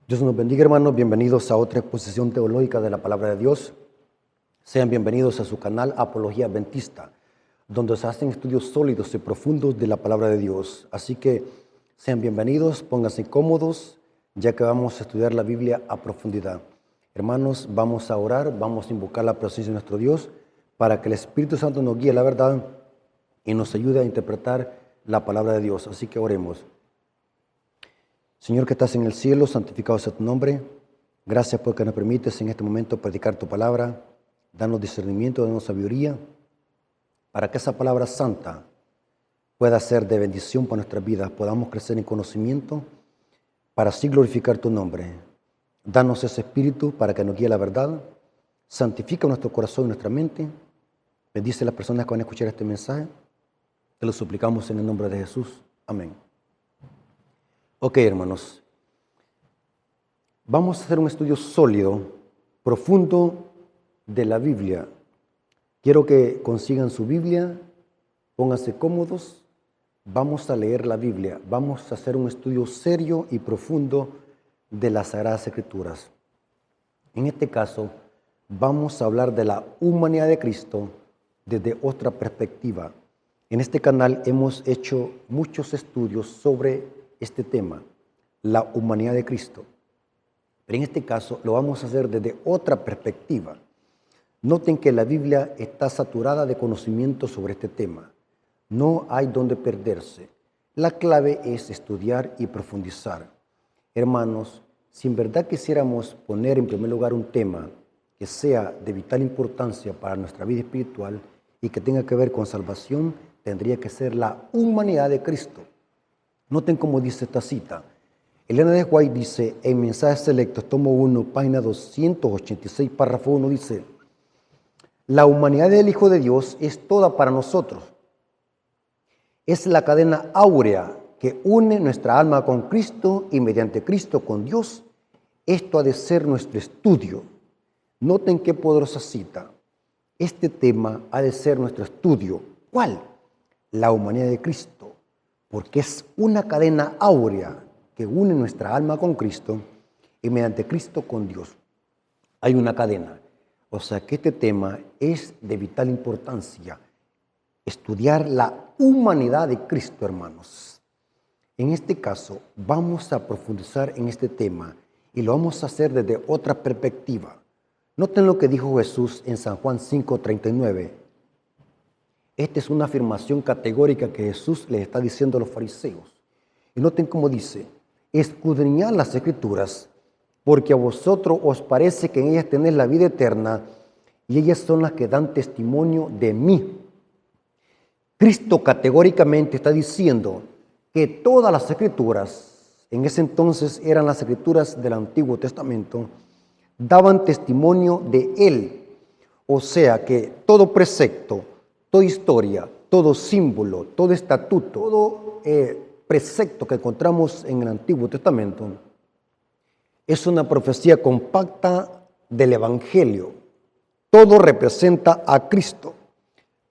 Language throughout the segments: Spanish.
Dios nos bendiga, hermanos. Bienvenidos a otra exposición teológica de la Palabra de Dios. Sean bienvenidos a su canal Apología Adventista, donde se hacen estudios sólidos y profundos de la Palabra de Dios. Así que sean bienvenidos, pónganse cómodos, ya que vamos a estudiar la Biblia a profundidad. Hermanos, vamos a orar, vamos a invocar la presencia de nuestro Dios para que el Espíritu Santo nos guíe la verdad y nos ayude a interpretar la Palabra de Dios. Así que oremos. Señor que estás en el cielo, santificado sea tu nombre. Gracias porque nos permites en este momento predicar tu palabra. Danos discernimiento, danos sabiduría, para que esa palabra santa pueda ser de bendición para nuestras vidas. Podamos crecer en conocimiento para así glorificar tu nombre. Danos ese espíritu para que nos guíe la verdad. Santifica nuestro corazón y nuestra mente. Bendice a las personas que van a escuchar este mensaje. Te lo suplicamos en el nombre de Jesús. Amén. Ok, hermanos, vamos a hacer un estudio sólido, profundo de la Biblia. Quiero que consigan su Biblia, pónganse cómodos, vamos a leer la Biblia, vamos a hacer un estudio serio y profundo de las Sagradas Escrituras. En este caso, vamos a hablar de la humanidad de Cristo desde otra perspectiva. En este canal hemos hecho muchos estudios sobre este tema, la humanidad de Cristo. Pero en este caso lo vamos a hacer desde otra perspectiva. Noten que la Biblia está saturada de conocimiento sobre este tema. No hay donde perderse. La clave es estudiar y profundizar. Hermanos, si en verdad quisiéramos poner en primer lugar un tema que sea de vital importancia para nuestra vida espiritual y que tenga que ver con salvación, tendría que ser la humanidad de Cristo. Noten cómo dice esta cita. Elena de White dice en Mensajes Selectos, tomo 1, página 286, párrafo 1, dice: la humanidad del Hijo de Dios es toda para nosotros. Es la cadena áurea que une nuestra alma con Cristo y mediante Cristo con Dios. Esto ha de ser nuestro estudio. Noten qué poderosa cita. Este tema ha de ser nuestro estudio. ¿Cuál? La humanidad de Cristo. Porque es una cadena áurea que une nuestra alma con Cristo y mediante Cristo con Dios. Hay una cadena. O sea que este tema es de vital importancia. Estudiar la humanidad de Cristo, hermanos. En este caso, vamos a profundizar en este tema y lo vamos a hacer desde otra perspectiva. Noten lo que dijo Jesús en San Juan 5:39. Esta es una afirmación categórica que Jesús les está diciendo a los fariseos. Y noten cómo dice: escudriñad las Escrituras, porque a vosotros os parece que en ellas tenéis la vida eterna, y ellas son las que dan testimonio de mí. Cristo categóricamente está diciendo que todas las Escrituras, en ese entonces eran las Escrituras del Antiguo Testamento, daban testimonio de Él. O sea que todo precepto, toda historia, todo símbolo, todo estatuto, todo precepto que encontramos en el Antiguo Testamento es una profecía compacta del Evangelio. Todo representa a Cristo,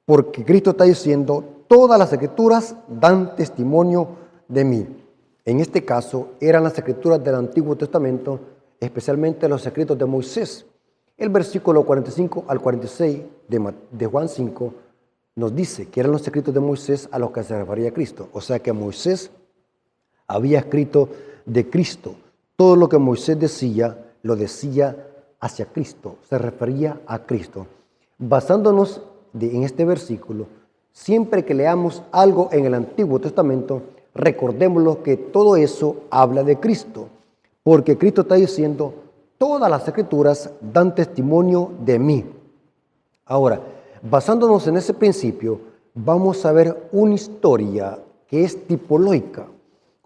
porque Cristo está diciendo: todas las Escrituras dan testimonio de mí. En este caso eran las Escrituras del Antiguo Testamento, especialmente los escritos de Moisés. El versículo 45 al 46 de Juan 5 nos dice que eran los escritos de Moisés a los que se refería Cristo. O sea que Moisés había escrito de Cristo. Todo lo que Moisés decía, lo decía hacia Cristo, se refería a Cristo. Basándonos en este versículo, siempre que leamos algo en el Antiguo Testamento, recordémoslo que todo eso habla de Cristo. Porque Cristo está diciendo: todas las Escrituras dan testimonio de mí. Ahora, basándonos en ese principio, vamos a ver una historia que es tipológica,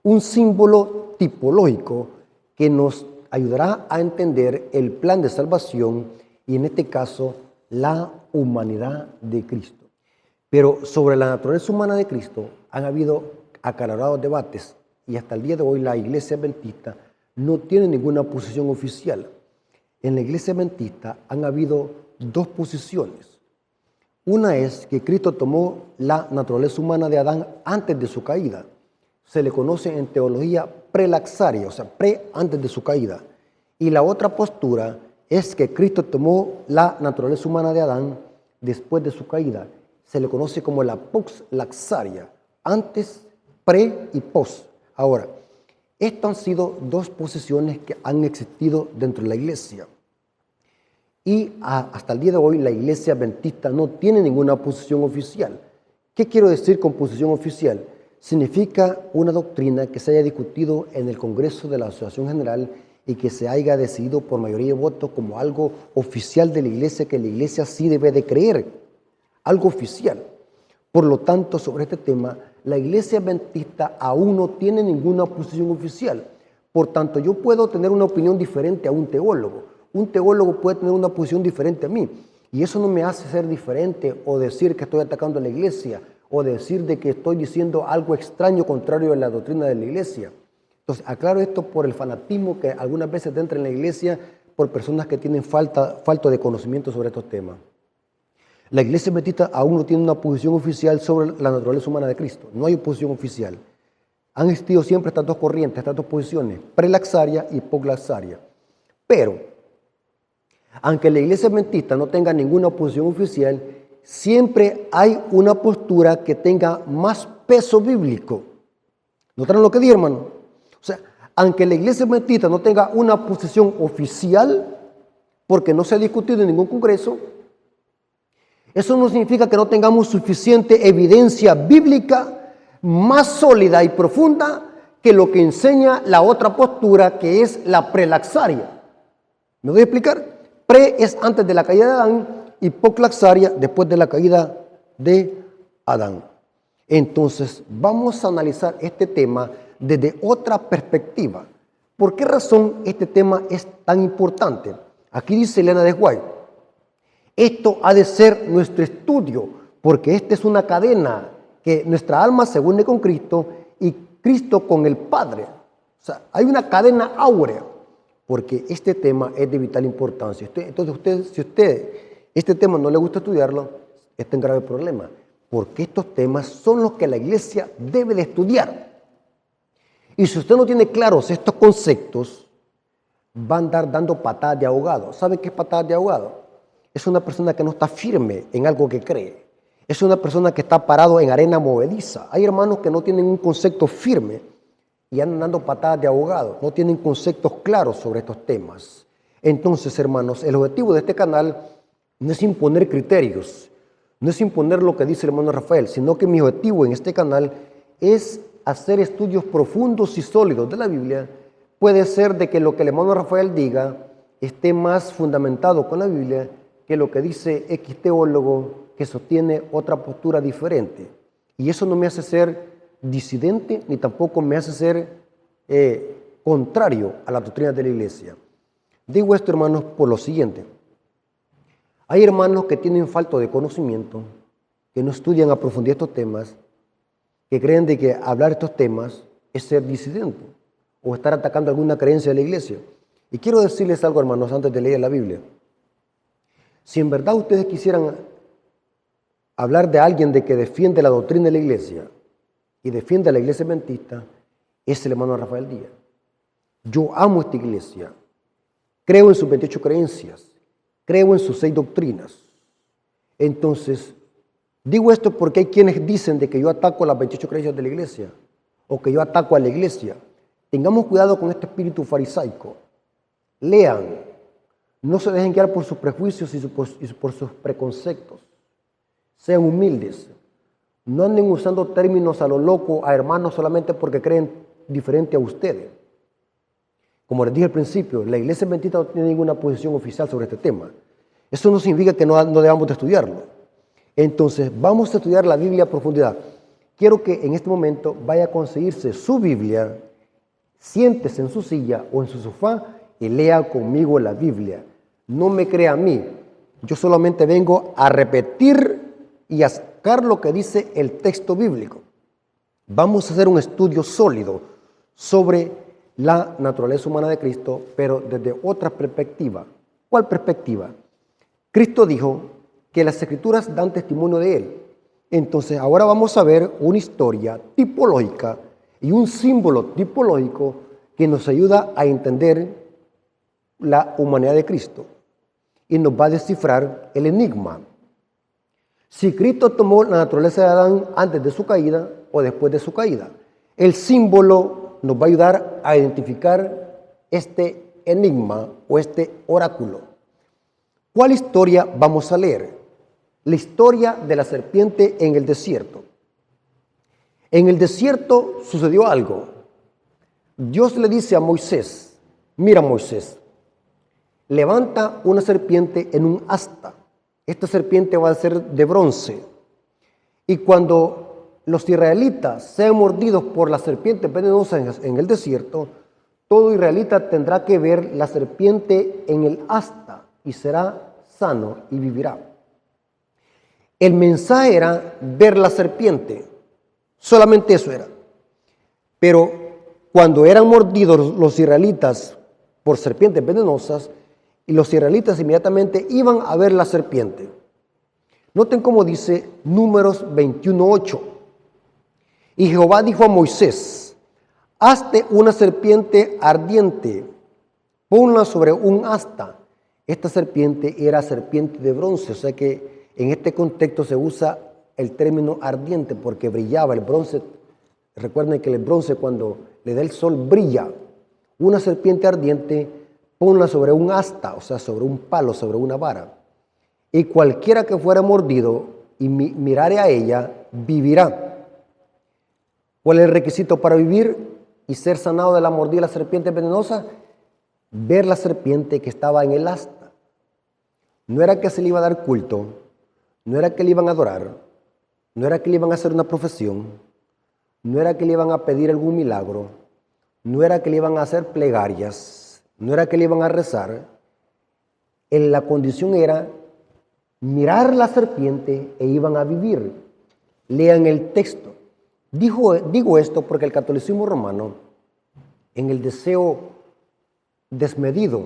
un símbolo tipológico que nos ayudará a entender el plan de salvación y en este caso la humanidad de Cristo. Pero sobre la naturaleza humana de Cristo han habido acalorados debates y hasta el día de hoy la Iglesia Adventista no tiene ninguna posición oficial. En la Iglesia Adventista han habido dos posiciones. Una es que Cristo tomó la naturaleza humana de Adán antes de su caída. se le conoce en teología prelaxaria, o sea, antes de su caída. Y la otra postura es que Cristo tomó la naturaleza humana de Adán después de su caída. Se le conoce como la post-laxaria, antes, pre y post. Ahora, estas han sido dos posiciones que han existido dentro de la iglesia. Y hasta el día de hoy la iglesia adventista no tiene ninguna posición oficial. ¿Qué quiero decir con posición oficial? Significa una doctrina que se haya discutido en el Congreso de la Asociación General y que se haya decidido por mayoría de votos como algo oficial de la iglesia, que la iglesia sí debe de creer, algo oficial. Por lo tanto, sobre este tema, la iglesia adventista aún no tiene ninguna posición oficial. Por tanto, yo puedo tener una opinión diferente a un teólogo. Un teólogo puede tener una posición diferente a mí. Y eso no me hace ser diferente o decir que estoy atacando a la iglesia o decir de que estoy diciendo algo extraño contrario a la doctrina de la iglesia. Entonces, aclaro esto por el fanatismo que algunas veces entra en la iglesia por personas que tienen falta de conocimiento sobre estos temas. La iglesia adventista aún no tiene una posición oficial sobre la naturaleza humana de Cristo. No hay posición oficial. Han existido siempre estas dos corrientes, estas dos posiciones, prelaxaria y postlaxaria. Pero, aunque la iglesia adventista no tenga ninguna posición oficial, siempre hay una postura que tenga más peso bíblico. ¿Notaron lo que dije, hermano? O sea, aunque la iglesia adventista no tenga una posición oficial, porque no se ha discutido en ningún congreso, eso no significa que no tengamos suficiente evidencia bíblica más sólida y profunda que lo que enseña la otra postura, que es la prelaxaria. ¿Me voy a explicar? Pre es antes de la caída de Adán y postlaxaria después de la caída de Adán. Entonces, vamos a analizar este tema desde otra perspectiva. ¿Por qué razón este tema es tan importante? Aquí dice Elena de White, esto ha de ser nuestro estudio, porque esta es una cadena que nuestra alma se une con Cristo y Cristo con el Padre. O sea, hay una cadena áurea, porque este tema es de vital importancia. Entonces, si este tema no le gusta estudiarlo, está en grave problema, porque estos temas son los que la iglesia debe de estudiar. Y si usted no tiene claros estos conceptos, va a andar dando patadas de ahogado. ¿Sabe qué es patadas de ahogado? Es una persona que no está firme en algo que cree. Es una persona que está parado en arena movediza. Hay hermanos que no tienen un concepto firme y andan dando patadas de ahogado. No tienen conceptos claros sobre estos temas. Entonces, hermanos, el objetivo de este canal no es imponer criterios, no es imponer lo que dice el hermano Rafael, sino que mi objetivo en este canal es hacer estudios profundos y sólidos de la Biblia. Puede ser de que lo que el hermano Rafael diga esté más fundamentado con la Biblia que lo que dice X teólogo que sostiene otra postura diferente. Y eso no me hace ser disidente ni tampoco me hace ser contrario a la doctrina de la iglesia. Digo esto, hermanos, por lo siguiente. Hay hermanos que tienen falta de conocimiento, que no estudian a profundidad estos temas, que creen de que hablar estos temas es ser disidente o estar atacando alguna creencia de la iglesia. Y quiero decirles algo, hermanos, antes de leer la Biblia. Si en verdad ustedes quisieran hablar de alguien de que defiende la doctrina de la iglesia y defiende a la iglesia adventista, es el hermano Rafael Díaz. Yo amo esta iglesia, creo en sus 28 creencias, creo en sus 6 doctrinas. Entonces, digo esto porque hay quienes dicen de que yo ataco las 28 creencias de la iglesia o que yo ataco a la iglesia. Tengamos cuidado con este espíritu farisaico. Lean, no se dejen guiar por sus prejuicios y por sus preconceptos. Sean humildes. No anden usando términos a lo loco a hermanos solamente porque creen diferente a ustedes. Como les dije al principio, la iglesia adventista no tiene ninguna posición oficial sobre este tema. Eso no significa que no debamos de estudiarlo. Entonces, vamos a estudiar la Biblia a profundidad. Quiero que en este momento vaya a conseguirse su Biblia, siéntese en su silla o en su sofá y lea conmigo la Biblia. No me crea a mí. Yo solamente vengo a repetir y a sacar lo que dice el texto bíblico. Vamos a hacer un estudio sólido sobre la naturaleza humana de Cristo, pero desde otra perspectiva. ¿Cuál perspectiva? Cristo dijo que las Escrituras dan testimonio de Él. Entonces, ahora vamos a ver una historia tipológica y un símbolo tipológico que nos ayuda a entender la humanidad de Cristo y nos va a descifrar el enigma. Si Cristo tomó la naturaleza de Adán antes de su caída o después de su caída, el símbolo nos va a ayudar a identificar este enigma o este oráculo. ¿Cuál historia vamos a leer? La historia de la serpiente en el desierto. En el desierto sucedió algo. Dios le dice a Moisés, mira Moisés, levanta una serpiente en un asta. Esta serpiente va a ser de bronce. Y cuando los israelitas sean mordidos por la serpiente venenosa en el desierto, todo israelita tendrá que ver la serpiente en el asta y será sano y vivirá. El mensaje era ver la serpiente, solamente eso era. Pero cuando eran mordidos los israelitas por serpientes venenosas, y los israelitas inmediatamente iban a ver la serpiente. Noten cómo dice Números 21:8. Y Jehová dijo a Moisés, hazte una serpiente ardiente, ponla sobre un asta. Esta serpiente era serpiente de bronce, o sea que en este contexto se usa el término ardiente porque brillaba el bronce. Recuerden que el bronce cuando le da el sol brilla. Una serpiente ardiente, ponla sobre un asta, o sea, sobre un palo, sobre una vara. Y cualquiera que fuera mordido y mirare a ella, vivirá. ¿Cuál es el requisito para vivir y ser sanado de la mordida de la serpiente venenosa? Ver la serpiente que estaba en el asta. No era que se le iba a dar culto, no era que le iban a adorar, no era que le iban a hacer una profesión, no era que le iban a pedir algún milagro, no era que le iban a hacer plegarias, no era que le iban a rezar. La condición era mirar la serpiente e iban a vivir. Lean el texto. Digo esto porque el catolicismo romano, en el deseo desmedido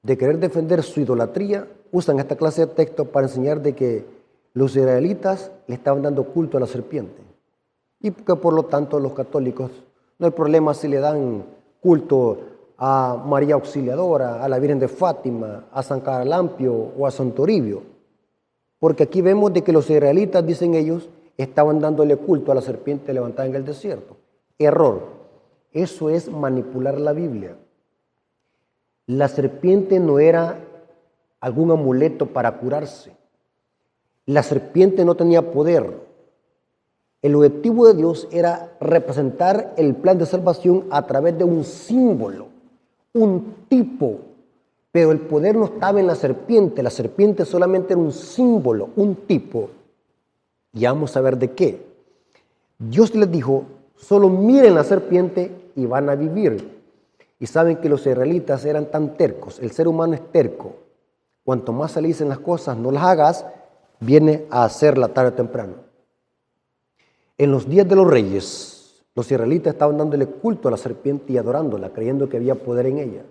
de querer defender su idolatría, usan esta clase de texto para enseñar de que los israelitas le estaban dando culto a la serpiente. Y que por lo tanto los católicos no hay problema si le dan culto a María Auxiliadora, a la Virgen de Fátima, a San Caralampio o a San Toribio. Porque aquí vemos de que los israelitas, dicen ellos, estaban dándole culto a la serpiente levantada en el desierto. Error. Eso es manipular la Biblia. La serpiente no era algún amuleto para curarse. La serpiente no tenía poder. El objetivo de Dios era representar el plan de salvación a través de un símbolo, un tipo, pero el poder no estaba en la serpiente solamente era un símbolo, un tipo. Y vamos a ver de qué. Dios les dijo, solo miren la serpiente y van a vivir. Y saben que los israelitas eran tan tercos, el ser humano es terco. Cuanto más se le dicen las cosas, no las hagas, viene a hacerla tarde o temprano. En los días de los reyes, los israelitas estaban dándole culto a la serpiente y adorándola, creyendo que había poder en ella.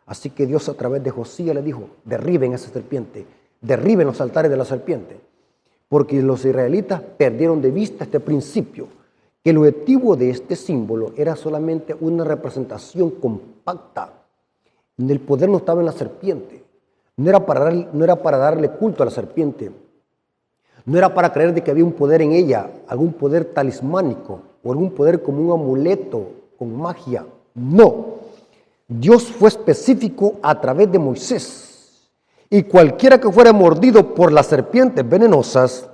Así que Dios a través de Josías le dijo, derriben esa serpiente, derriben los altares de la serpiente. Porque los israelitas perdieron de vista este principio, que el objetivo de este símbolo era solamente una representación compacta. El poder no estaba en la serpiente, no era para darle culto a la serpiente, no era para creer de que había un poder en ella, algún poder talismánico o algún poder como un amuleto con magia. No, Dios fue específico a través de Moisés. Y cualquiera que fuera mordido por las serpientes venenosas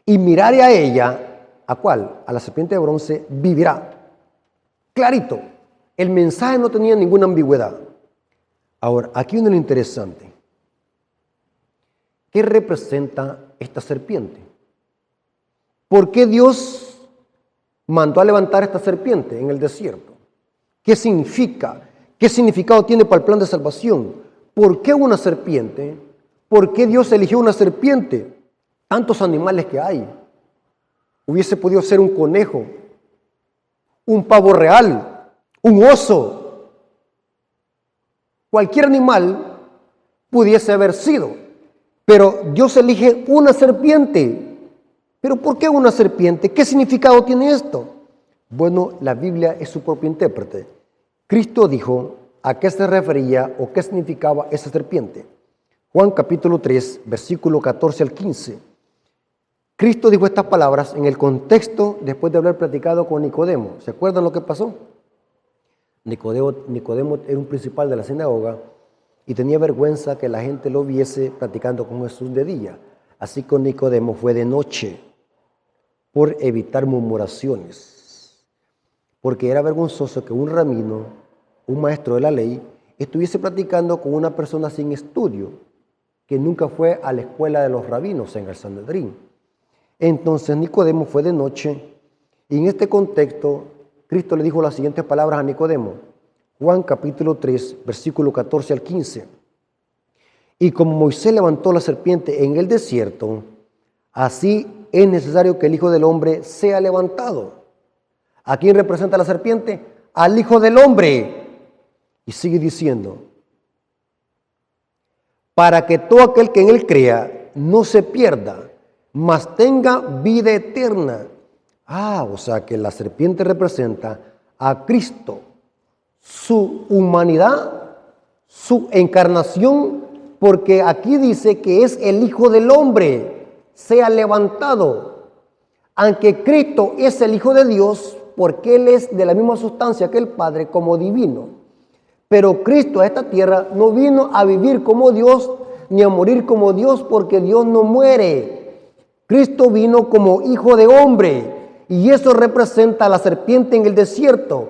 y mirare a ella, ¿a cuál? A la serpiente de bronce, vivirá. Clarito, el mensaje no tenía ninguna ambigüedad. Ahora, aquí viene lo interesante. ¿Qué representa esta serpiente? ¿Por qué Dios mandó a levantar esta serpiente en el desierto? ¿Qué significa? ¿Qué significado tiene para el plan de salvación? ¿Por qué una serpiente? ¿Por qué Dios eligió una serpiente? Tantos animales que hay. Hubiese podido ser un conejo, un pavo real, un oso. Cualquier animal pudiese haber sido. Pero Dios elige una serpiente. ¿Pero por qué una serpiente? ¿Qué significado tiene esto? Bueno, la Biblia es su propio intérprete. Cristo dijo a qué se refería o qué significaba esa serpiente. Juan capítulo 3, versículo 14 al 15. Cristo dijo estas palabras en el contexto después de haber platicado con Nicodemo. ¿Se acuerdan lo que pasó? Nicodemo era un principal de la sinagoga y tenía vergüenza que la gente lo viese platicando con Jesús de día. Así que Nicodemo fue de noche por evitar murmuraciones. Porque era vergonzoso que un rabino, un maestro de la ley, estuviese platicando con una persona sin estudio, que nunca fue a la escuela de los rabinos en el Sanedrín. Entonces Nicodemo fue de noche y en este contexto Cristo le dijo las siguientes palabras a Nicodemo. Juan capítulo 3, versículo 14 al 15. Y como Moisés levantó la serpiente en el desierto, así es necesario que el Hijo del Hombre sea levantado. ¿A quién representa la serpiente? Al Hijo del Hombre. Y sigue diciendo, para que todo aquel que en él crea no se pierda, mas tenga vida eterna. O sea que la serpiente representa a Cristo, su humanidad, su encarnación, porque aquí dice que es el Hijo del Hombre, sea levantado. Aunque Cristo es el Hijo de Dios, porque Él es de la misma sustancia que el Padre como divino. Pero Cristo a esta tierra no vino a vivir como Dios, ni a morir como Dios, porque Dios no muere. Cristo vino como Hijo de Hombre, y eso representa a la serpiente en el desierto.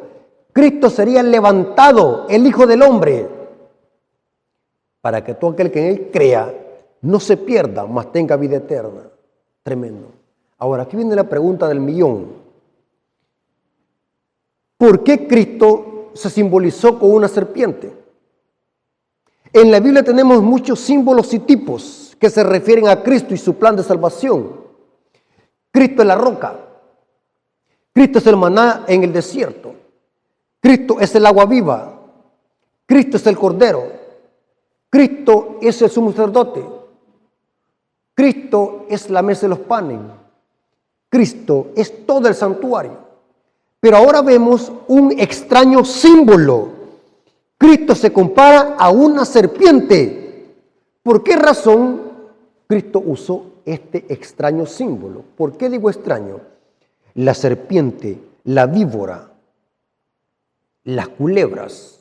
Cristo sería levantado, el Hijo del Hombre, para que todo aquel que en Él crea no se pierda, mas tenga vida eterna. Tremendo. Ahora, aquí viene la pregunta del millón. ¿Por qué Cristo se simbolizó con una serpiente? En la Biblia tenemos muchos símbolos y tipos que se refieren a Cristo y su plan de salvación. Cristo es la roca. Cristo es el maná en el desierto. Cristo es el agua viva. Cristo es el cordero. Cristo es el sumo sacerdote. Cristo es la mesa de los panes. Cristo es todo el santuario. Pero ahora vemos un extraño símbolo. Cristo se compara a una serpiente. ¿Por qué razón Cristo usó este extraño símbolo? ¿Por qué digo extraño? La serpiente, la víbora, las culebras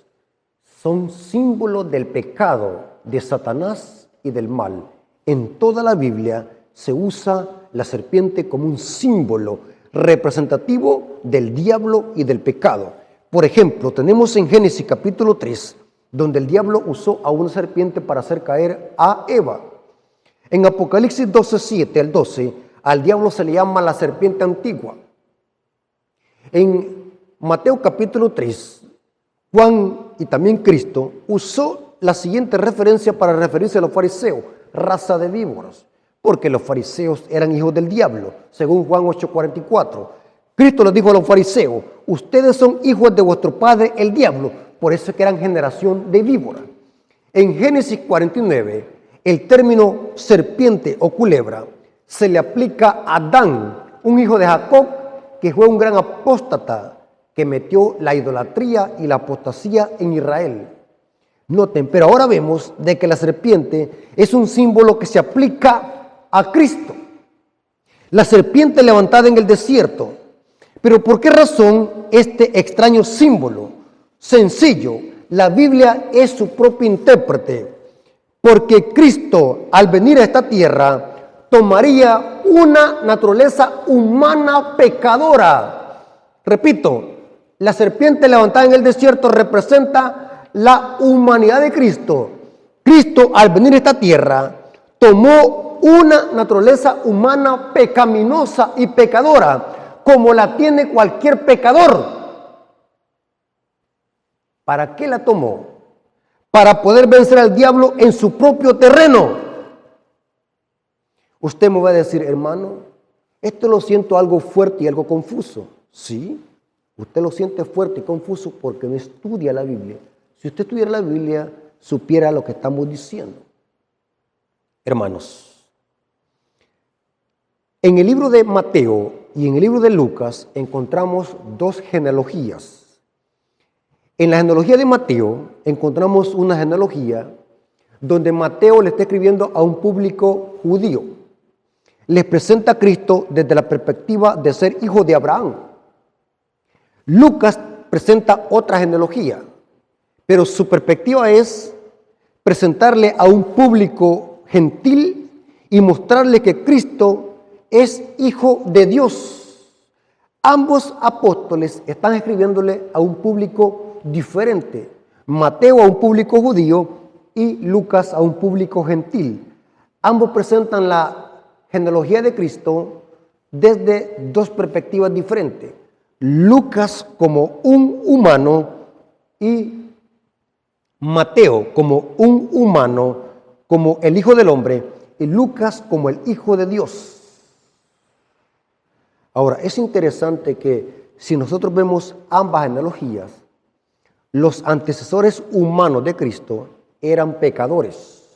son símbolos del pecado de Satanás y del mal. En toda la Biblia se usa la serpiente como un símbolo representativo del diablo y del pecado. Por ejemplo, tenemos en Génesis capítulo 3, donde el diablo usó a una serpiente para hacer caer a Eva. En Apocalipsis 12, 7 al 12, al diablo se le llama la serpiente antigua. En Mateo capítulo 3, Juan y también Cristo usó la siguiente referencia para referirse a los fariseos, raza de víboras, porque los fariseos eran hijos del diablo, según Juan 8:44. Cristo les dijo a los fariseos, ustedes son hijos de vuestro padre el diablo, por eso es que eran generación de víboras. En Génesis 49, el término serpiente o culebra se le aplica a Adán, un hijo de Jacob, que fue un gran apóstata que metió la idolatría y la apostasía en Israel. Noten, pero ahora vemos de que la serpiente es un símbolo que se aplica a Cristo. La serpiente levantada en el desierto. Pero ¿por qué razón este extraño símbolo? Sencillo, la Biblia es su propio intérprete, porque Cristo al venir a esta tierra tomaría una naturaleza humana pecadora. Repito, la serpiente levantada en el desierto representa la humanidad de Cristo. Cristo al venir a esta tierra tomó una naturaleza humana pecaminosa y pecadora, como la tiene cualquier pecador. ¿Para qué la tomó? Para poder vencer al diablo en su propio terreno. Usted me va a decir, hermano, esto lo siento algo fuerte y algo confuso. Sí, usted lo siente fuerte y confuso porque no estudia la Biblia. Si usted estudiara la Biblia, supiera lo que estamos diciendo. Hermanos, en el libro de Mateo y en el libro de Lucas encontramos dos genealogías. En la genealogía de Mateo encontramos una genealogía donde Mateo le está escribiendo a un público judío. Les presenta a Cristo desde la perspectiva de ser hijo de Abraham. Lucas presenta otra genealogía, pero su perspectiva es presentarle a un público gentil y mostrarle que Cristo es hijo de Dios. Ambos apóstoles están escribiéndole a un público diferente. Mateo a un público judío y Lucas a un público gentil. Ambos presentan la genealogía de Cristo desde dos perspectivas diferentes. Lucas como un humano y Mateo como un humano, como el Hijo del Hombre, y Lucas como el Hijo de Dios. Ahora, es interesante que si nosotros vemos ambas genealogías, los antecesores humanos de Cristo eran pecadores.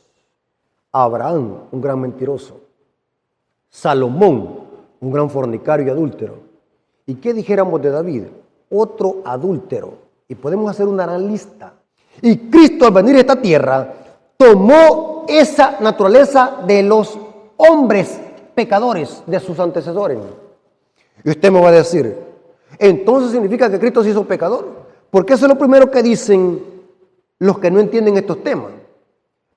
Abraham, un gran mentiroso. Salomón, un gran fornicario y adúltero. ¿Y qué dijéramos de David? Otro adúltero. Y podemos hacer una gran lista. Y Cristo, al venir a esta tierra, tomó esa naturaleza de los hombres pecadores, de sus antecesores. Y usted me va a decir, entonces significa que Cristo se hizo pecador. Porque eso es lo primero que dicen los que no entienden estos temas.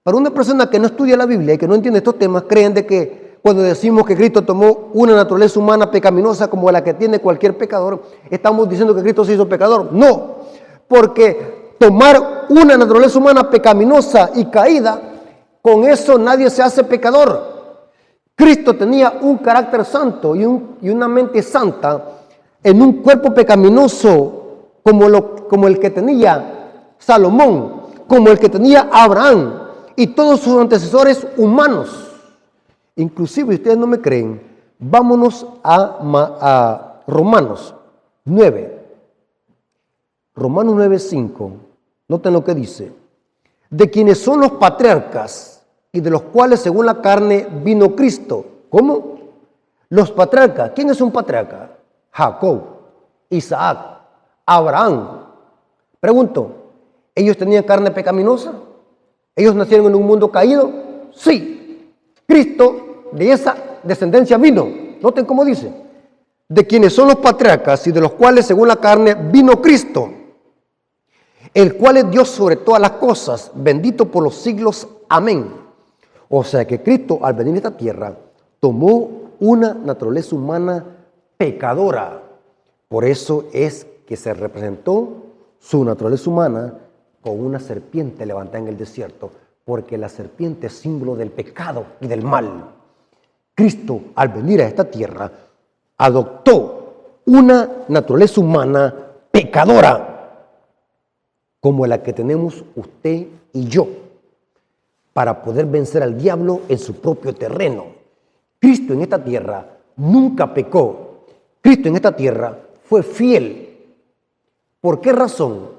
Para una persona que no estudia la Biblia y que no entiende estos temas, creen de que cuando decimos que Cristo tomó una naturaleza humana pecaminosa como la que tiene cualquier pecador, estamos diciendo que Cristo se hizo pecador. No, porque tomar una naturaleza humana pecaminosa y caída, con eso nadie se hace pecador. Cristo tenía un carácter santo y una mente santa en un cuerpo pecaminoso como el que tenía Salomón, como el que tenía Abraham y todos sus antecesores humanos. Inclusive, si ustedes no me creen, vámonos a Romanos 9. Romanos 9:5. Noten lo que dice. De quienes son los patriarcas y de los cuales según la carne vino Cristo. ¿Cómo? Los patriarcas. ¿Quién es un patriarca? Jacob, Isaac, Abraham. Pregunto, ¿ellos tenían carne pecaminosa? ¿Ellos nacieron en un mundo caído? Sí. Cristo de esa descendencia vino. Noten cómo dice. De quienes son los patriarcas y de los cuales según la carne vino Cristo, el cual es Dios sobre todas las cosas, bendito por los siglos. Amén. O sea que Cristo al venir a esta tierra tomó una naturaleza humana pecadora. Por eso es que se representó su naturaleza humana con una serpiente levantada en el desierto, porque la serpiente es símbolo del pecado y del mal. Cristo, al venir a esta tierra, adoptó una naturaleza humana pecadora, como la que tenemos usted y yo, para poder vencer al diablo en su propio terreno. Cristo en esta tierra nunca pecó. Cristo en esta tierra fue fiel. ¿Por qué razón?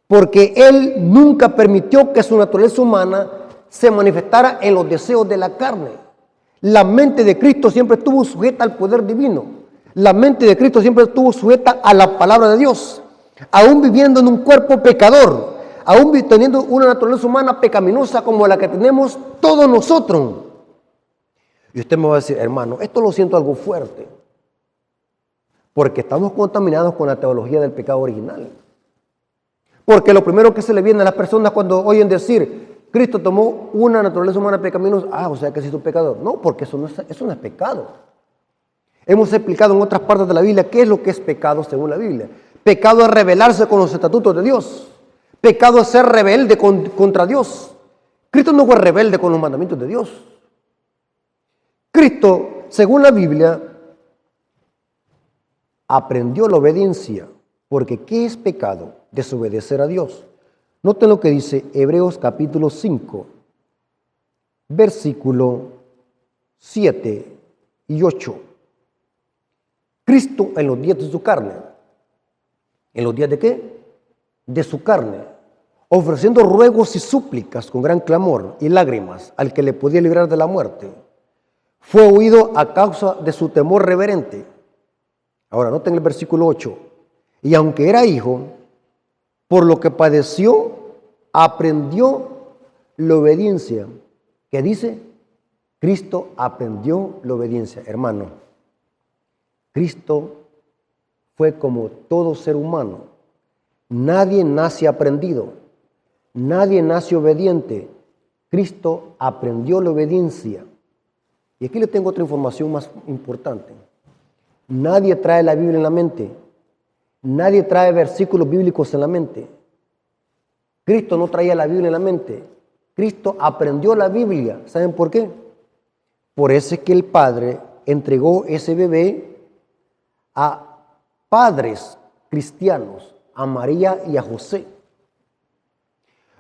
Porque Él nunca permitió que su naturaleza humana se manifestara en los deseos de la carne. La mente de Cristo siempre estuvo sujeta al poder divino. La mente de Cristo siempre estuvo sujeta a la palabra de Dios. Aún viviendo en un cuerpo pecador, aún teniendo una naturaleza humana pecaminosa como la que tenemos todos nosotros. Y usted me va a decir, hermano, esto lo siento algo fuerte, porque estamos contaminados con la teología del pecado original. Porque lo primero que se le viene a las personas cuando oyen decir, Cristo tomó una naturaleza humana pecaminosa, o sea que se hizo pecador. No, porque eso no es pecado. Hemos explicado en otras partes de la Biblia qué es lo que es pecado según la Biblia. Pecado es rebelarse con los estatutos de Dios. Pecado es ser rebelde contra Dios. Cristo no fue rebelde con los mandamientos de Dios. Cristo, según la Biblia, aprendió la obediencia. Porque ¿qué es pecado? Desobedecer a Dios. Noten lo que dice Hebreos capítulo 5, versículo 7 y 8. Cristo en los días de su carne. ¿En los días de qué? De su carne. Ofreciendo ruegos y súplicas con gran clamor y lágrimas al que le podía librar de la muerte. Fue oído a causa de su temor reverente. Ahora, noten el versículo 8. Y aunque era hijo, por lo que padeció, aprendió la obediencia. ¿Qué dice? Cristo aprendió la obediencia. Hermano, Cristo fue como todo ser humano. Nadie nace aprendido. Nadie nace obediente. Cristo aprendió la obediencia. Y aquí le tengo otra información más importante. Nadie trae la Biblia en la mente. Nadie trae versículos bíblicos en la mente. Cristo no traía la Biblia en la mente. Cristo aprendió la Biblia. ¿Saben por qué? Por eso es que el Padre entregó ese bebé a padres cristianos, a María y a José.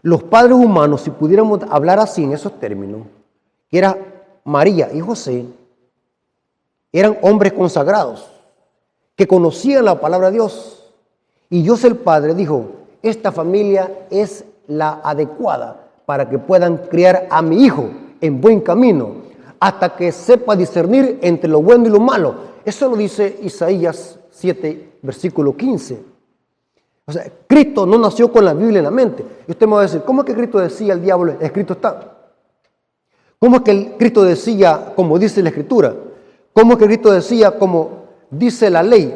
Los padres humanos, si pudiéramos hablar así en esos términos, que era María y José, eran hombres consagrados, que conocían la palabra de Dios. Y Dios el Padre dijo, esta familia es la adecuada para que puedan criar a mi hijo en buen camino, hasta que sepa discernir entre lo bueno y lo malo. Eso lo dice Isaías 7, versículo 15. O sea, Cristo no nació con la Biblia en la mente. Y usted me va a decir, ¿cómo es que Cristo decía el diablo, escrito está? ¿Cómo es que Cristo decía como dice la Escritura? ¿Cómo es que Cristo decía como dice la ley?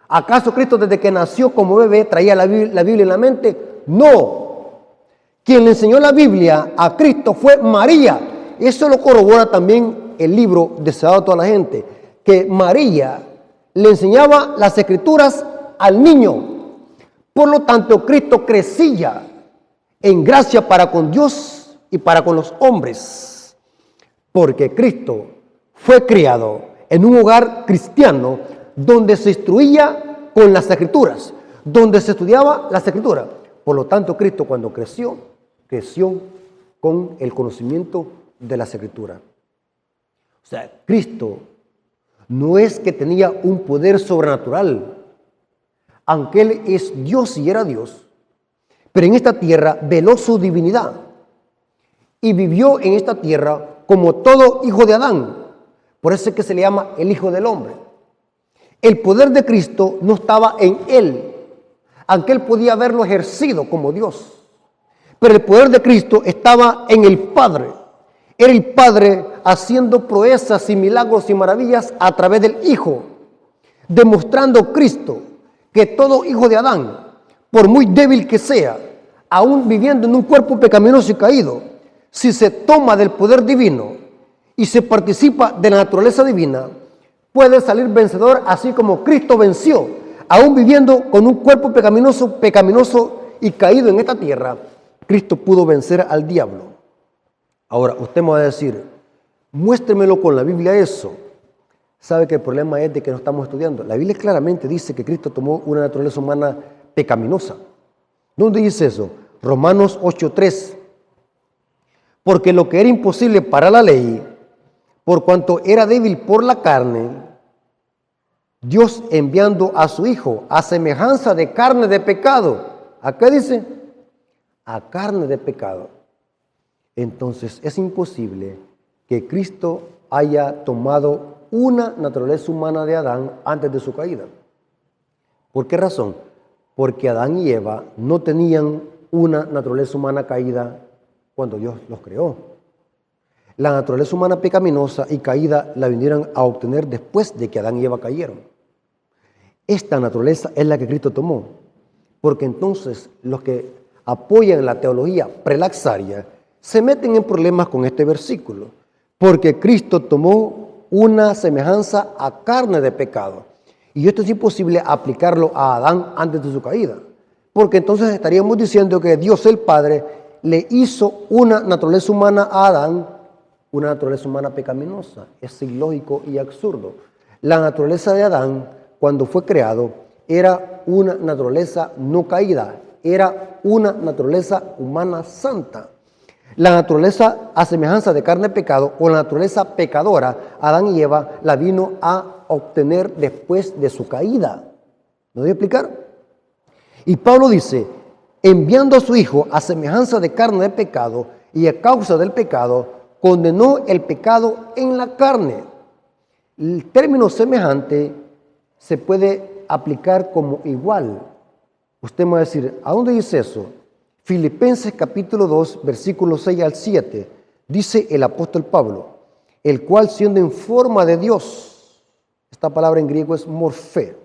¿Acaso Cristo desde que nació como bebé traía la Biblia en la mente? No. Quien le enseñó la Biblia a Cristo fue María. Eso lo corrobora también el libro deseado a toda la gente, que María le enseñaba las Escrituras al niño. Por lo tanto, Cristo crecía en gracia para con Dios y para con los hombres, porque Cristo fue criado en un hogar cristiano donde se instruía con las Escrituras, donde se estudiaba las Escrituras. Por lo tanto, Cristo cuando creció con el conocimiento de las Escrituras. O sea, Cristo no es que tenía un poder sobrenatural, aunque Él es Dios y era Dios, pero en esta tierra veló su divinidad y vivió en esta tierra como todo hijo de Adán. Por eso es que se le llama el Hijo del Hombre. El poder de Cristo no estaba en Él, aunque Él podía haberlo ejercido como Dios. Pero el poder de Cristo estaba en el Padre. Era el Padre haciendo proezas y milagros y maravillas a través del Hijo, demostrando Cristo que todo hijo de Adán, por muy débil que sea, aún viviendo en un cuerpo pecaminoso y caído, si se toma del poder divino y se participa de la naturaleza divina, puede salir vencedor, así como Cristo venció, aún viviendo con un cuerpo pecaminoso y caído en esta tierra. Cristo pudo vencer al diablo. Ahora, usted me va a decir, muéstremelo con la Biblia eso. Sabe que el problema es de que no estamos estudiando. La Biblia claramente dice que Cristo tomó una naturaleza humana pecaminosa. ¿Dónde dice eso? Romanos 8:3. Porque lo que era imposible para la ley, por cuanto era débil por la carne, Dios enviando a su Hijo a semejanza de carne de pecado. ¿A qué dice? A carne de pecado. Entonces es imposible que Cristo haya tomado una naturaleza humana de Adán antes de su caída. ¿Por qué razón? Porque Adán y Eva no tenían una naturaleza humana caída cuando Dios los creó. La naturaleza humana pecaminosa y caída la vinieron a obtener después de que Adán y Eva cayeron. Esta naturaleza es la que Cristo tomó, porque entonces los que apoyan la teología prelaxaria se meten en problemas con este versículo, porque Cristo tomó una semejanza a carne de pecado. Y esto es imposible aplicarlo a Adán antes de su caída, porque entonces estaríamos diciendo que Dios el Padre le hizo una naturaleza humana a Adán, una naturaleza humana pecaminosa. Es ilógico y absurdo. La naturaleza de Adán, cuando fue creado, era una naturaleza no caída, era una naturaleza humana santa. La naturaleza a semejanza de carne de pecado o la naturaleza pecadora, Adán y Eva la vino a obtener después de su caída. ¿Me voy a explicar? Y Pablo dice, enviando a su Hijo a semejanza de carne de pecado y a causa del pecado, condenó el pecado en la carne. El término semejante se puede aplicar como igual. Usted me va a decir, ¿a dónde dice eso? Filipenses capítulo 2, versículos 6 al 7, dice el apóstol Pablo, el cual siendo en forma de Dios, esta palabra en griego es morfé,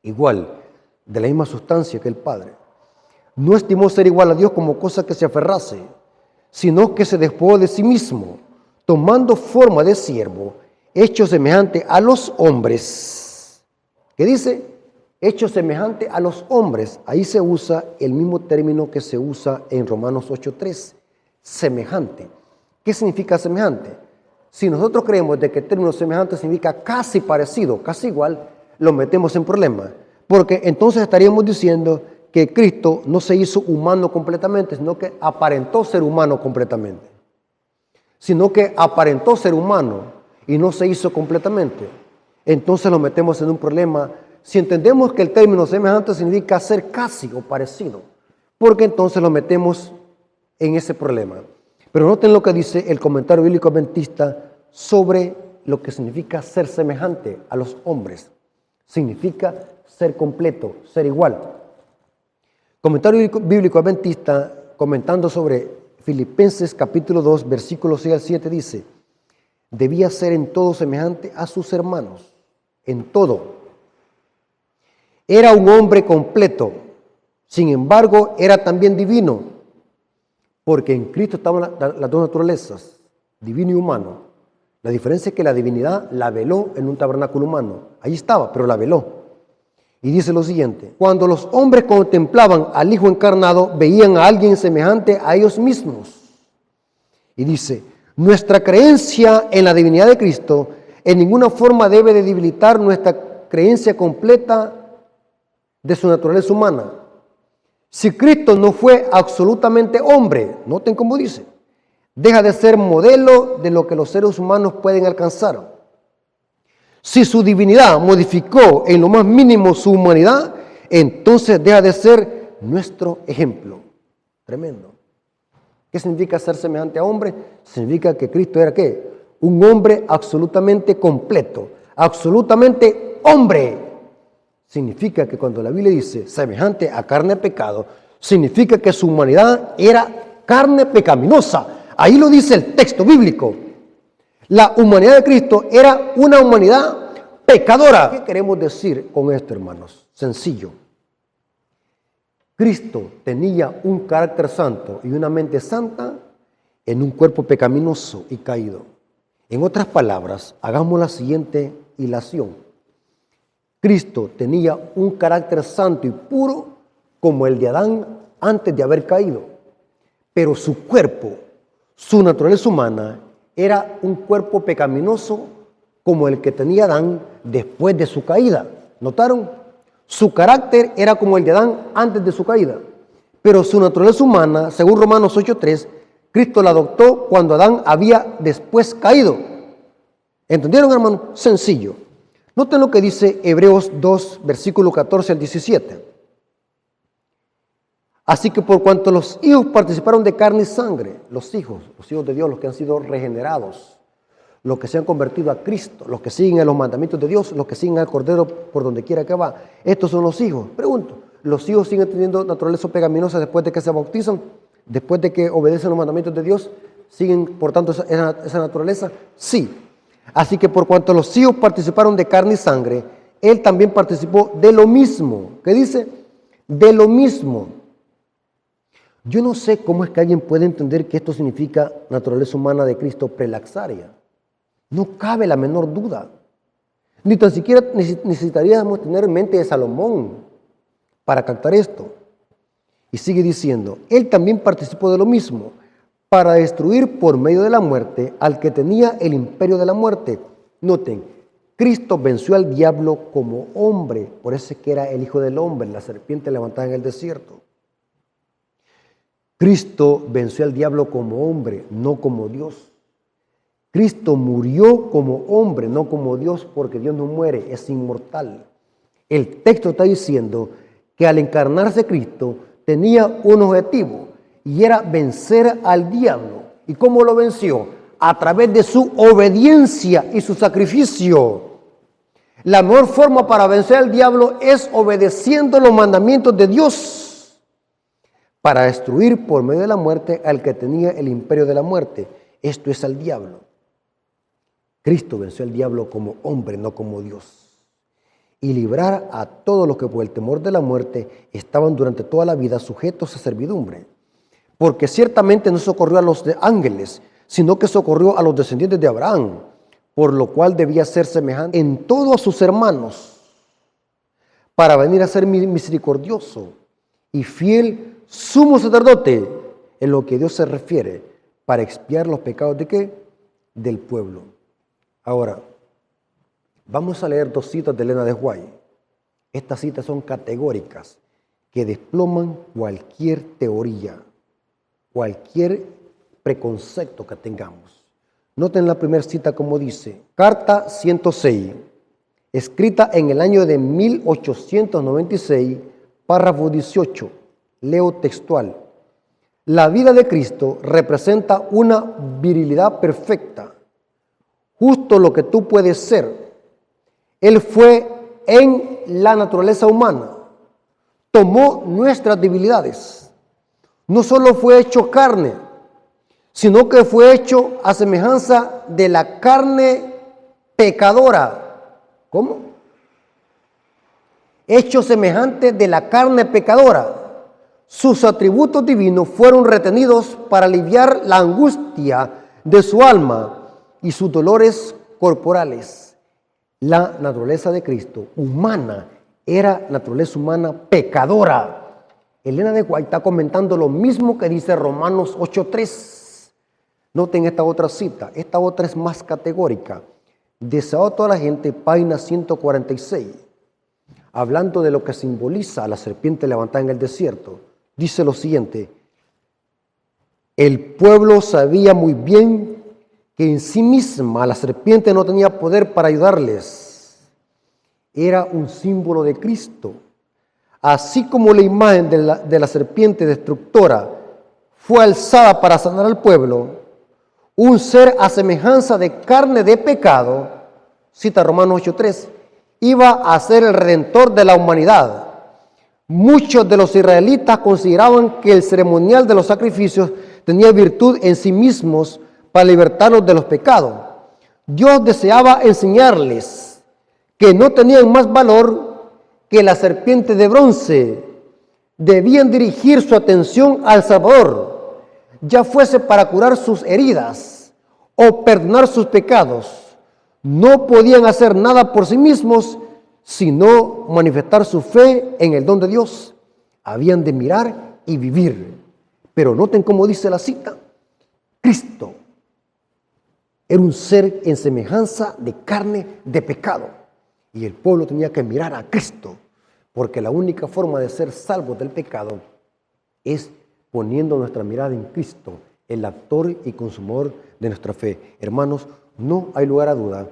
igual, de la misma sustancia que el Padre, no estimó ser igual a Dios como cosa que se aferrase, sino que se despojó de sí mismo, tomando forma de siervo, hecho semejante a los hombres. ¿Qué dice? Hecho semejante a los hombres. Ahí se usa el mismo término que se usa en Romanos 8:3, semejante. ¿Qué significa semejante? Si nosotros creemos de que el término semejante significa casi parecido, casi igual, lo metemos en problemas. Porque entonces estaríamos diciendo que Cristo no se hizo humano completamente, sino que aparentó ser humano completamente. Sino que aparentó ser humano y no se hizo completamente. Entonces lo metemos en un problema si entendemos que el término semejante significa ser casi o parecido, porque entonces lo metemos en ese problema. Pero noten lo que dice el comentario bíblico adventista sobre lo que significa ser semejante a los hombres. Significa ser completo, ser igual. Comentario bíblico adventista comentando sobre Filipenses capítulo 2, versículos 6 al 7 dice, debía ser en todo semejante a sus hermanos, en todo. Era un hombre completo, sin embargo, era también divino, porque en Cristo estaban las dos naturalezas, divino y humano. La diferencia es que la divinidad la veló en un tabernáculo humano. Ahí estaba, pero la veló. Y dice lo siguiente, cuando los hombres contemplaban al Hijo encarnado, veían a alguien semejante a ellos mismos. Y dice, nuestra creencia en la divinidad de Cristo en ninguna forma debe de debilitar nuestra creencia completa de su naturaleza humana. Si Cristo no fue absolutamente hombre, noten cómo dice, deja de ser modelo de lo que los seres humanos pueden alcanzar. Si su divinidad modificó en lo más mínimo su humanidad, entonces deja de ser nuestro ejemplo. Tremendo. ¿Qué significa ser semejante a hombre? Significa que Cristo era ¿qué? Un hombre absolutamente completo, absolutamente hombre. Significa que cuando la Biblia dice semejante a carne de pecado, significa que su humanidad era carne pecaminosa. Ahí lo dice el texto bíblico. La humanidad de Cristo era una humanidad pecadora. ¿Qué queremos decir con esto, hermanos? Sencillo. Cristo tenía un carácter santo y una mente santa en un cuerpo pecaminoso y caído. En otras palabras, hagamos la siguiente hilación. Cristo tenía un carácter santo y puro como el de Adán antes de haber caído, pero su cuerpo, su naturaleza humana, era un cuerpo pecaminoso como el que tenía Adán después de su caída. ¿Notaron? Su carácter era como el de Adán antes de su caída, pero su naturaleza humana, según Romanos 8:3, Cristo la adoptó cuando Adán había después caído. ¿Entendieron, hermano? Sencillo. Noten lo que dice Hebreos 2, versículo 14 al 17. Así que por cuanto los hijos participaron de carne y sangre, los hijos de Dios, los que han sido regenerados, los que se han convertido a Cristo, los que siguen a los mandamientos de Dios, los que siguen al Cordero por donde quiera que va, estos son los hijos. Pregunto, ¿los hijos siguen teniendo naturaleza pecaminosa después de que se bautizan? ¿Después de que obedecen los mandamientos de Dios? ¿Siguen portando esa naturaleza? Sí. Así que por cuanto los hijos participaron de carne y sangre, Él también participó de lo mismo. ¿Qué dice? De lo mismo. Yo no sé cómo es que alguien puede entender que esto significa naturaleza humana de Cristo prelaxaria. No cabe la menor duda. Ni tan siquiera necesitaríamos tener en mente de Salomón para captar esto. Y sigue diciendo, Él también participó de lo mismo, para destruir por medio de la muerte al que tenía el imperio de la muerte. Noten, Cristo venció al diablo como hombre, por eso es que era el Hijo del Hombre, la serpiente levantada en el desierto. Cristo venció al diablo como hombre, no como Dios. Cristo murió como hombre, no como Dios, porque Dios no muere, es inmortal. El texto está diciendo que al encarnarse Cristo tenía un objetivo y era vencer al diablo. ¿Y cómo lo venció? A través de su obediencia y su sacrificio. La mejor forma para vencer al diablo es obedeciendo los mandamientos de Dios para destruir por medio de la muerte al que tenía el imperio de la muerte. Esto es al diablo. Cristo venció al diablo como hombre, no como Dios. Y librar a todos los que por el temor de la muerte estaban durante toda la vida sujetos a servidumbre. Porque ciertamente no socorrió a los ángeles, sino que socorrió a los descendientes de Abraham, por lo cual debía ser semejante en todo a sus hermanos, para venir a ser misericordioso y fiel sumo sacerdote en lo que Dios se refiere, para expiar los pecados ¿de qué? Del pueblo. Ahora, vamos a leer dos citas de Elena de White. Estas citas son categóricas, que desploman cualquier teoría, cualquier preconcepto que tengamos. Noten la primera cita como dice, Carta 106, escrita en el año de 1896, párrafo 18, leo textual. La vida de Cristo representa una virilidad perfecta, justo lo que tú puedes ser. Él fue en la naturaleza humana, tomó nuestras debilidades. No solo fue hecho carne, sino que fue hecho a semejanza de la carne pecadora. ¿Cómo? Hecho semejante de la carne pecadora. Sus atributos divinos fueron retenidos para aliviar la angustia de su alma y sus dolores corporales. La naturaleza de Cristo, humana, era naturaleza humana pecadora. Elena de White está comentando lo mismo que dice Romanos 8:3. Noten esta otra cita, esta otra es más categórica. Deseado a toda la gente, página 146. Hablando de lo que simboliza a la serpiente levantada en el desierto, dice lo siguiente: el pueblo sabía muy bien que en sí misma la serpiente no tenía poder para ayudarles. Era un símbolo de Cristo. Así como la imagen de la serpiente destructora fue alzada para sanar al pueblo, un ser a semejanza de carne de pecado, cita Romanos 8:3, iba a ser el redentor de la humanidad. Muchos de los israelitas consideraban que el ceremonial de los sacrificios tenía virtud en sí mismos para libertarlos de los pecados. Dios deseaba enseñarles que no tenían más valor que la serpiente de bronce. Debían dirigir su atención al Salvador, ya fuese para curar sus heridas o perdonar sus pecados. No podían hacer nada por sí mismos, sino manifestar su fe en el don de Dios. Habían de mirar y vivir. Pero noten cómo dice la cita: Cristo era un ser en semejanza de carne de pecado. Y el pueblo tenía que mirar a Cristo, porque la única forma de ser salvos del pecado es poniendo nuestra mirada en Cristo, el autor y consumador de nuestra fe. Hermanos, no hay lugar a duda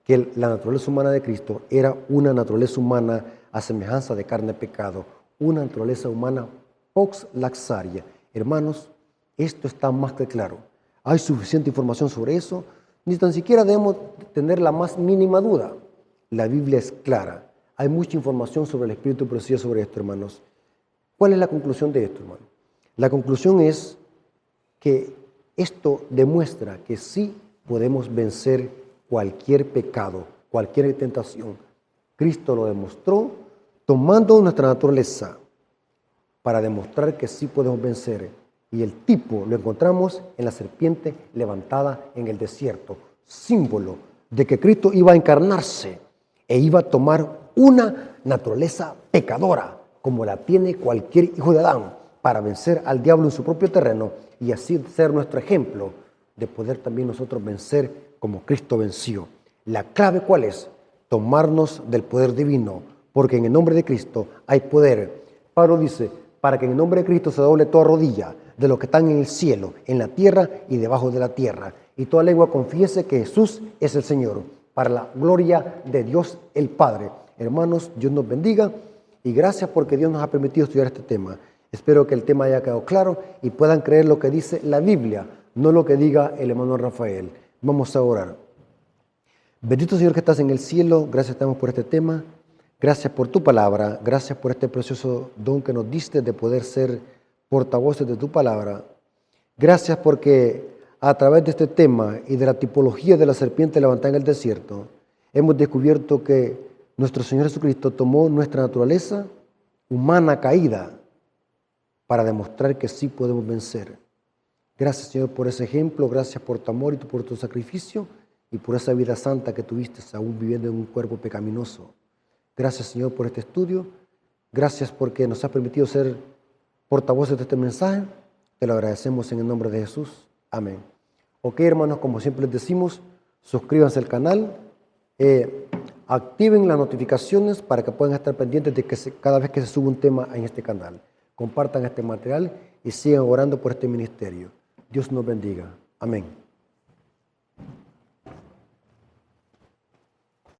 que la naturaleza humana de Cristo era una naturaleza humana a semejanza de carne de pecado, una naturaleza humana pox laxaria. Hermanos, esto está más que claro. Hay suficiente información sobre eso, ni tan siquiera debemos tener la más mínima duda. La Biblia es clara. Hay mucha información sobre el Espíritu y profecía sobre esto, hermanos. ¿Cuál es la conclusión de esto, hermano? La conclusión es que esto demuestra que sí podemos vencer cualquier pecado, cualquier tentación. Cristo lo demostró tomando nuestra naturaleza para demostrar que sí podemos vencer. Y el tipo lo encontramos en la serpiente levantada en el desierto, símbolo de que Cristo iba a encarnarse e iba a tomar una naturaleza pecadora, como la tiene cualquier hijo de Adán, para vencer al diablo en su propio terreno y así ser nuestro ejemplo de poder también nosotros vencer como Cristo venció. La clave, ¿cuál es? Tomarnos del poder divino, porque en el nombre de Cristo hay poder. Pablo dice, para que en el nombre de Cristo se doble toda rodilla de los que están en el cielo, en la tierra y debajo de la tierra, y toda lengua confiese que Jesús es el Señor, para la gloria de Dios el Padre. Hermanos, Dios nos bendiga y gracias porque Dios nos ha permitido estudiar este tema. Espero que el tema haya quedado claro y puedan creer lo que dice la Biblia, no lo que diga el hermano Rafael. Vamos a orar. Bendito Señor que estás en el cielo, gracias te damos por este tema, gracias por tu palabra, gracias por este precioso don que nos diste de poder ser portavoces de tu palabra. Gracias porque a través de este tema y de la tipología de la serpiente levantada en el desierto, hemos descubierto que nuestro Señor Jesucristo tomó nuestra naturaleza humana caída para demostrar que sí podemos vencer. Gracias, Señor, por ese ejemplo, gracias por tu amor y por tu sacrificio y por esa vida santa que tuviste aún viviendo en un cuerpo pecaminoso. Gracias, Señor, por este estudio. Gracias porque nos has permitido ser portavoces de este mensaje. Te lo agradecemos en el nombre de Jesús. Amén. Ok, hermanos, como siempre les decimos, suscríbanse al canal, activen las notificaciones para que puedan estar pendientes de que cada vez que se sube un tema en este canal. Compartan este material y sigan orando por este ministerio. Dios nos bendiga. Amén.